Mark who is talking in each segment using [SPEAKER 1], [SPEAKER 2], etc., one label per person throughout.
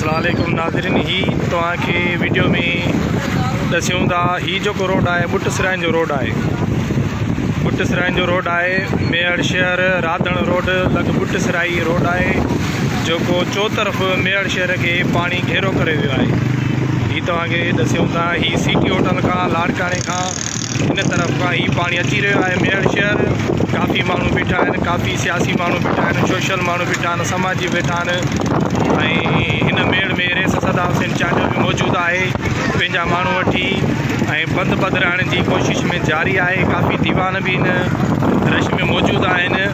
[SPEAKER 1] अस्सलाम वालेकुम नाज़रीन। ही तव्हांखे वीडियो में दस्यूं था ही जो रोड है बुटसराइन जो रोड है। बुटसराइन जो रोड है मेड़ शहर राधण रोड लग बुटसराई रोड है जो चो तरफ़ मेड़ शहर के पानी घेरो करे वियो है। ही तव्हांखे दस्यूं था ही सिटी होटल का लाड़काने का इन तरफ़ का ही पानी अची रहियो है मेड़ शहर। काफ़ी मानू बैठा आहिनि, काफ़ी सियासी मानू बैठा आहिनि, सोशल मानू बैठा आहिनि, समाजी बैठा आहिनि। इन मेड़ में रेस सदा हुसैन चाचा भी मौजूद है, पंहिंजा माण्हू वठी बंद बदराइण की कोशिश में जारी है। काफ़ी दीवान भी इन रश में मौजूद आहिनि।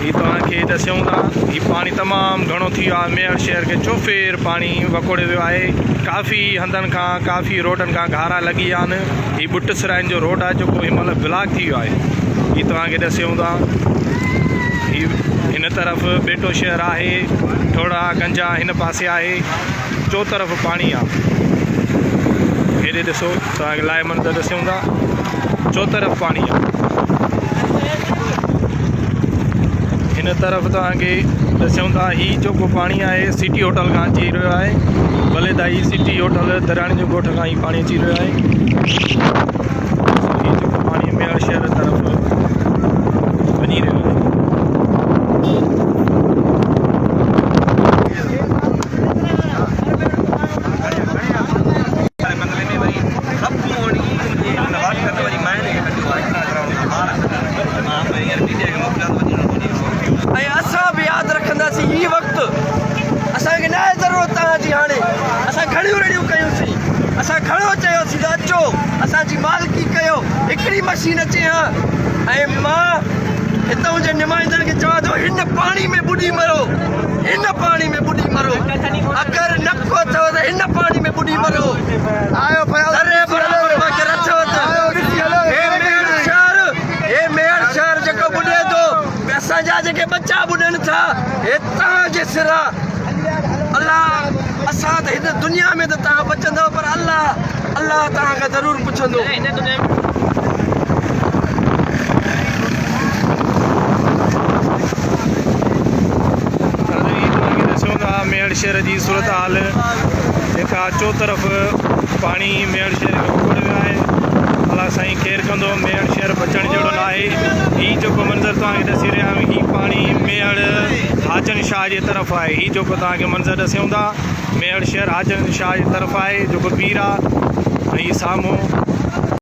[SPEAKER 1] ही तव्हांखे दस्यूं था ही पानी तमाम घणो थी वियो आहे। मेड़ शहर के चोफेर पानी वकोड़े वियो आहे। काफ़ी हंधनि खां काफ़ी रोडनि खां घारा लगी विया आहिनि। ही बुटसराइन जो रोड आहे जेको हिनमहिल ब्लॉक थी वियो आहे। ही तव्हांखे दस्यूं था ही हिन तरफ़ बेटो शहर आहे, ठोड़ा गंजा हिन पासे आहे, चो तरफ़ पानी आहे। हेॾे ॾिसो तव्हांखे लाइव मंज़र दस्यूं था, चो तरफ़ पानी आहे। हिन तरफ़ तव्हांखे दस्यूं था ही जेको पानी आहे सिटी होटल खां अची रहियो आहे। भले त ही सिटी होटल दराणी जो ॻोठ खां ही पानी अची रहियो आहे। ही जेको पानी मेड़ शहर तरफ़ वञी रहियो आहे।
[SPEAKER 2] असां भी याद रखंदासीं ही वक़्तु असांखे न आहे ज़रूरत तव्हांजी। हाणे असां घणियूं रेडियूं कयूंसीं, असां घणो चयोसीं त अचो असांजी मालिकी कयो, हिकिड़ी मशीन अचे हा। ऐं मां हितां जे नुमाइंदड़ खे चवां थो हिन पानी में बुॾी मरो, हिन पानी में बुॾी मरो। अगरि नको अथव त हिन पानी में बुॾी मरो। आयो दरे बराबरि मूंखे अथव त हे मेड़ शहर जेको बुॾे थो, असांजा जेके बच्चा बुॾनि था हे तव्हांजे सिर आहे। अल्लाह असां त हिन दुनिया में त तव्हां बचंदव पर अल्लाह तव्हांखां ज़रूरु पुछंदो।
[SPEAKER 1] मेड़ शहर की सूरत हाल जेका चो तरफ़ पानी मेड़ शहर खे उखड़ वियो आहे। अल्लाह साईं ख़ैर कंदो, मेड़ शहर बचण जहिड़ो न आहे। ही जेको मंज़र तव्हांखे ॾसी रहिया आहियूं ही पानी मेड़ हाजन शाह जे तरफ़ आहे। ही जेको तव्हांखे मंज़र ॾसियूं था मेड़ शहर हाजन शाह जे तरफ़ आहे जेको पीर आहे। ऐं साम्हूं